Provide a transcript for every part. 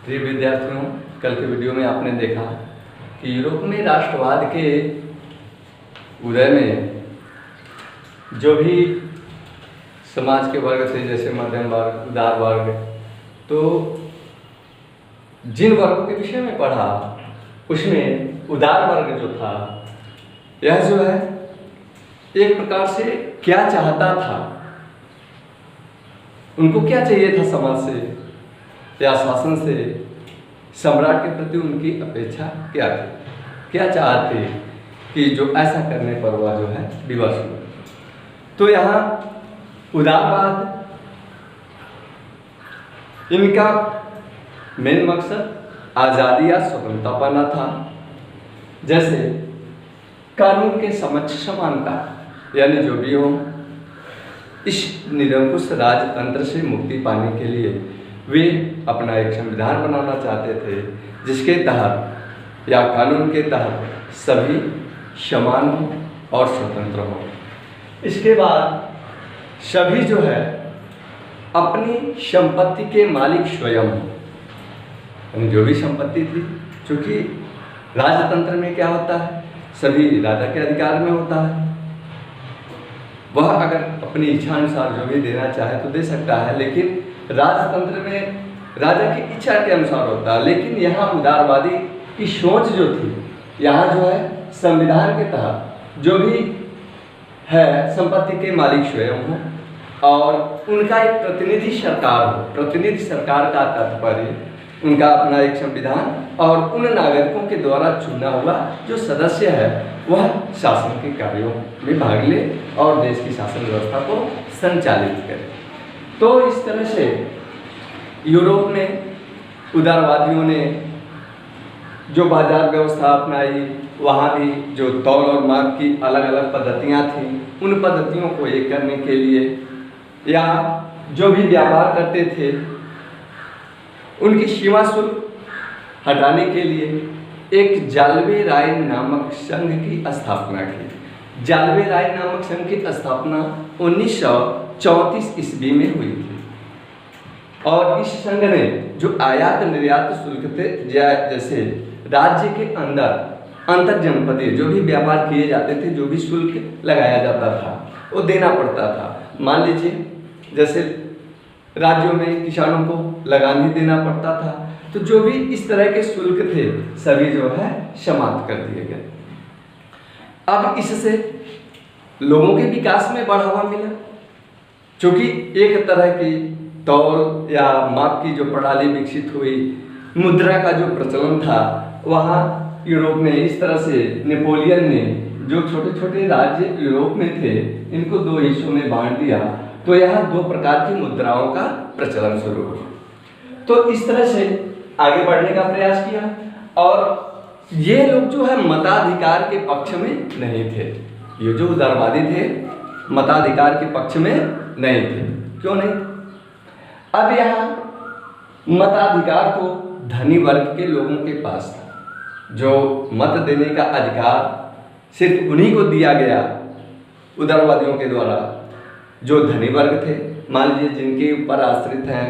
प्रिय विद्यार्थियों, कल के वीडियो में आपने देखा कि यूरोप में राष्ट्रवाद के उदय में जो भी समाज के वर्ग थे, जैसे मध्यम वर्ग, उदार वर्ग, तो जिन वर्गों के विषय में पढ़ा उसमें उदार वर्ग जो था, यह जो है एक प्रकार से क्या चाहता था, उनको क्या चाहिए था समाज से या शासन से, सम्राट के प्रति उनकी अपेक्षा क्या थी, क्या चाहते कि जो ऐसा करने पर वह जो है विवश हुआ। तो यहाँ उदारवाद, इनका मेन मकसद आज़ादी या स्वतंत्रता पाना था। जैसे कानून के समक्ष समानता, यानी जो भी हो, इस निरंकुश राजतंत्र से मुक्ति पाने के लिए वे अपना एक संविधान बनाना चाहते थे, जिसके तहत या कानून के तहत सभी समान हो और स्वतंत्र हो। इसके बाद सभी जो है अपनी संपत्ति के मालिक स्वयं हो। जो भी संपत्ति थी, क्योंकि राजतंत्र में क्या होता है, सभी राजा के अधिकार में होता है। वह अगर अपनी इच्छा अनुसार जो भी देना चाहे तो दे सकता है, लेकिन राजतंत्र में राजा की इच्छा के अनुसार होता है। लेकिन यहाँ उदारवादी की सोच जो थी, यहाँ जो है संविधान के तहत जो भी है संपत्ति के मालिक स्वयं हो और उनका एक प्रतिनिधि सरकार हो। प्रतिनिधि सरकार का तात्पर्य उनका अपना एक संविधान और उन नागरिकों के द्वारा चुना हुआ जो सदस्य है वह शासन के कार्यों में भाग ले और देश की शासन व्यवस्था को संचालित करे। तो इस तरह से यूरोप में उदारवादियों ने जो बाजार व्यवस्था अपनाई, वहाँ भी जो तौल और माप की अलग अलग पद्धतियाँ थीं, उन पद्धतियों को एक करने के लिए या जो भी व्यापार करते थे उनकी सीमा शुल्क हटाने के लिए एक जाल्वे राय नामक संघ की स्थापना की। जाल्वे राय नामक संघ की स्थापना 1934 ईस्वी में हुई थी और इस संघ ने जो आयात निर्यात शुल्क थे, जैसे राज्य के अंदर अंतर जनपदीय जो भी व्यापार किए जाते थे, जो भी शुल्क लगाया जाता था वो देना पड़ता था। मान लीजिए जैसे राज्यों में किसानों को लगान ही देना पड़ता था, तो जो भी इस तरह के शुल्क थे सभी जो है समाप्त कर दिए गए। अब इससे लोगों के विकास में बढ़ावा मिला, क्योंकि एक तरह की तौल या माप की जो प्रणाली विकसित हुई, मुद्रा का जो प्रचलन था, वहाँ यूरोप में इस तरह से नेपोलियन ने जो छोटे छोटे राज्य यूरोप में थे इनको दो हिस्सों में बांट दिया, तो यहाँ दो प्रकार की मुद्राओं का प्रचलन शुरू हुआ। तो इस तरह से आगे बढ़ने का प्रयास किया और ये लोग जो है मताधिकार के पक्ष में नहीं थे। ये जो उदारवादी थे मताधिकार के पक्ष में नहीं थे। क्यों नहीं? अब यहाँ मताधिकार तो धनी वर्ग के लोगों के पास था। जो मत देने का अधिकार सिर्फ उन्हीं को दिया गया उदारवादियों के द्वारा। जो धनी वर्ग थे, मान लीजिए जिनके ऊपर आश्रित हैं,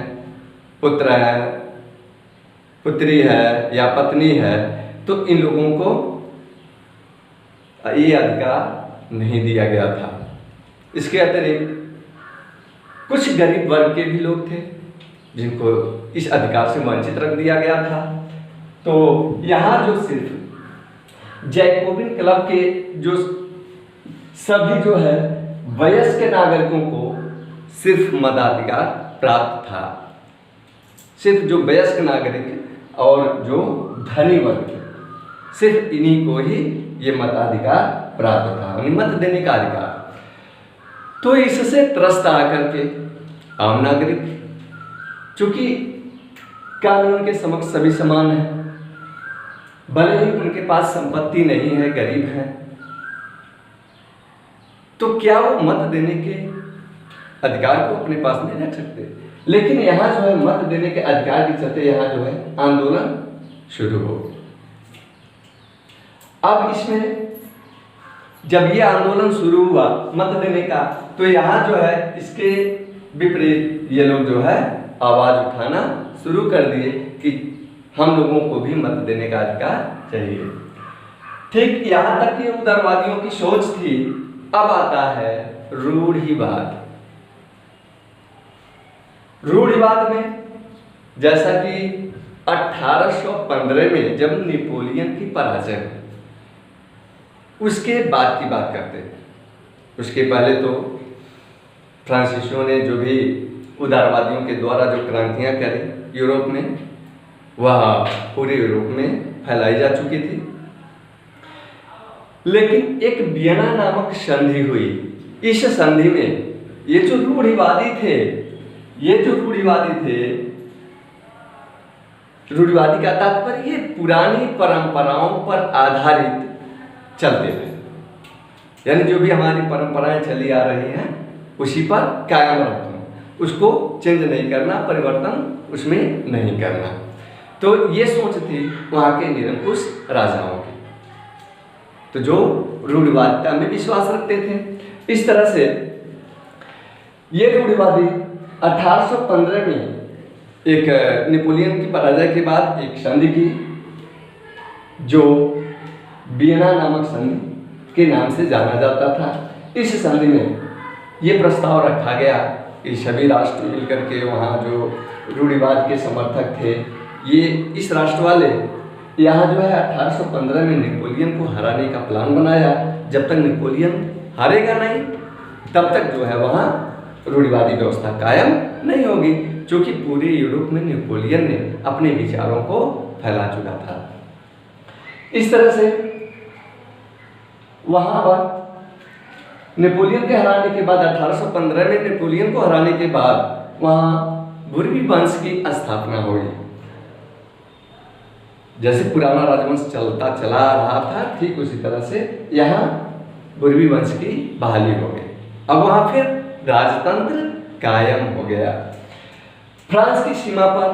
पुत्र है, पुत्री है या पत्नी है, तो इन लोगों को ये अधिकार नहीं दिया गया था। इसके अतिरिक्त कुछ गरीब वर्ग के भी लोग थे जिनको इस अधिकार से वंचित रख दिया गया था। तो यहाँ जो सिर्फ जैकोबिन क्लब के जो सभी जो है वयस्क नागरिकों को सिर्फ मताधिकार प्राप्त था। सिर्फ जो वयस्क नागरिक और जो धनी वर्ग, सिर्फ इन्हीं को ही ये मताधिकार प्राप्त था, उन्हें मत देने का अधिकार। तो इससे त्रस्त आकर के आम नागरिक, चूंकि कानून के समक्ष सभी समान हैं, भले ही उनके पास संपत्ति नहीं है, गरीब हैं, तो क्या वो मत देने के अधिकार को अपने पास नहीं रख सकते? लेकिन यहाँ जो है मत देने के अधिकार के चलते यहाँ जो है आंदोलन शुरू हो। अब इसमें जब ये आंदोलन शुरू हुआ मत देने का, तो यहाँ जो है इसके विपरीत ये लोग जो है आवाज उठाना शुरू कर दिए कि हम लोगों को भी मत देने का अधिकार चाहिए। ठीक यहाँ तक ये उदारवादियों की सोच थी। अब आता है रूढ़िवाद। रूढ़िवाद में जैसा कि 1815 में जब नेपोलियन की पराजय हुई, उसके बाद की बात करते हैं। उसके पहले तो फ्रांसीसियों ने जो भी उदारवादियों के द्वारा जो क्रांतियां करी यूरोप में, वह पूरे यूरोप में फैलाई जा चुकी थी। लेकिन एक वियना नामक संधि हुई। इस संधि में ये जो रूढ़िवादी थे, रूढ़िवादी का तात्पर्य ये पुरानी परंपराओं पर आधारित चलते थे, यानी जो भी हमारी परंपराएं चली आ रही हैं उसी पर कायम रखना, उसको चेंज नहीं करना, परिवर्तन उसमें नहीं करना। तो ये सोच थी वहाँ के निरंकुश राजाओं की, तो जो रूढ़िवादिता में विश्वास रखते थे। इस तरह से ये रूढ़िवादी 1815 में एक नेपोलियन की पराजय के बाद एक संधि की, जो वियना नामक संधि के नाम से जाना जाता था। इस संधि में ये प्रस्ताव रखा गया कि सभी राष्ट्र मिलकर के, वहाँ जो रूढ़िवाद के समर्थक थे, ये इस राष्ट्र वाले यहाँ जो है 1815 में नेपोलियन को हराने का प्लान बनाया। जब तक नेपोलियन हारेगा नहीं तब तक जो है वहाँ रूढ़िवादी व्यवस्था कायम नहीं होगी, क्योंकि पूरे यूरोप में नेपोलियन ने अपने विचारों को फैला चुका था। इस तरह से वहाँ पर नेपोलियन के हराने के बाद 1815 में नेपोलियन को हराने के बाद वहाँ बुर्बी वंश की स्थापना हुई। जैसे पुराना राजवंश चलता चला आ रहा था, ठीक उसी तरह से यहाँ बुर्बी वंश की बहाली हो गई। अब वहाँ फिर राजतंत्र कायम हो गया। फ्रांस की सीमा पर,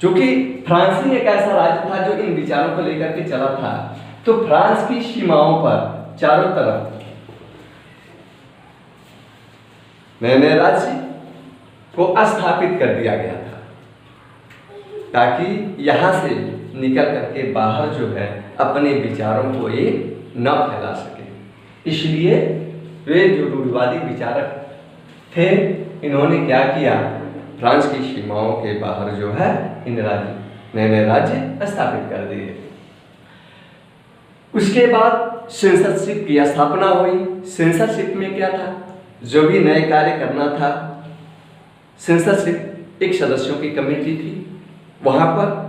चूंकि फ्रांस ही एक ऐसा राज्य था जो इन विचारों को लेकर के चला था, तो फ्रांस की सीमाओं पर चारों तरफ नए नए राज्य को स्थापित कर दिया गया था, ताकि यहाँ से निकल करके बाहर जो है अपने विचारों को ये न फैला सके। इसलिए वे जो रूढ़िवादी विचारक थे, इन्होंने क्या किया, फ्रांस की सीमाओं के बाहर जो है इन नए नए राज्य स्थापित कर दिए। उसके बाद सेंसरशिप की स्थापना हुई। सेंसरशिप में क्या था, जो भी नए कार्य करना था, सेंसरशिप एक सदस्यों की कमेटी थी, वहाँ पर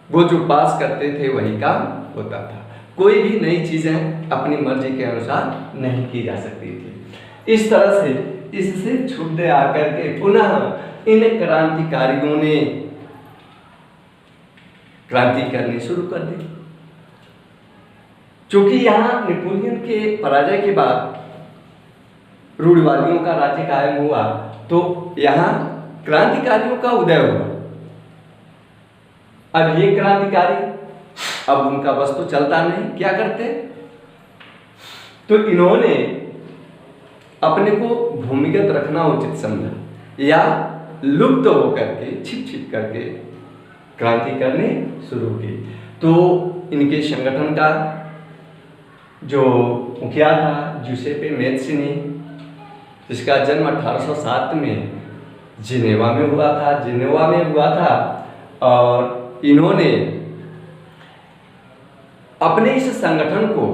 वो जो पास करते थे वही काम होता था। कोई भी नई चीज़ें अपनी मर्जी के अनुसार नहीं की जा सकती थी। इस तरह से इससे छूटते आकर के पुनः इन क्रांतिकारियों ने क्रांति करनी शुरू कर दी। क्योंकि यहाँ नेपोलियन के पराजय के बाद रूढ़िवादियों का राज्य कायम हुआ, तो यहाँ क्रांतिकारियों का उदय हुआ। अब ये क्रांतिकारी, अब उनका बस तो चलता नहीं, क्या करते, तो इन्होंने अपने को भूमिगत रखना उचित समझा, या लुप्त होकर के छिप छिप करके क्रांति करने शुरू की। तो इनके संगठन का जो मुखिया था जूसेपे मैत्सिनी, जिसका जन्म 1807 में जिनेवा में हुआ था, और इन्होंने अपने इस संगठन को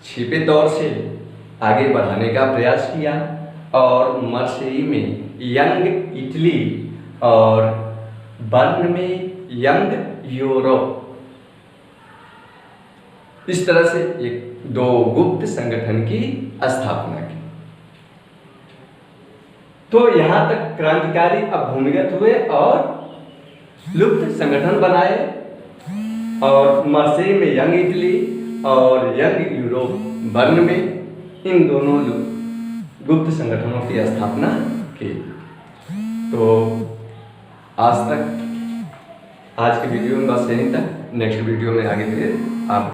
छिपे तौर से आगे बढ़ाने का प्रयास किया, और मार्सेई में यंग इटली और बर्न में यंग यूरोप, इस तरह से एक दो गुप्त संगठन की स्थापना की। तो यहाँ तक क्रांतिकारी अब भूमिगत हुए और लुप्त संगठन बनाए, और मार्सेई में यंग इटली और यंग यूरोप बर्न में इन दोनों गुप्त संगठनों की स्थापना की। तो आज के वीडियो में बस यहीं तक। नेक्स्ट वीडियो में आगे फिर आप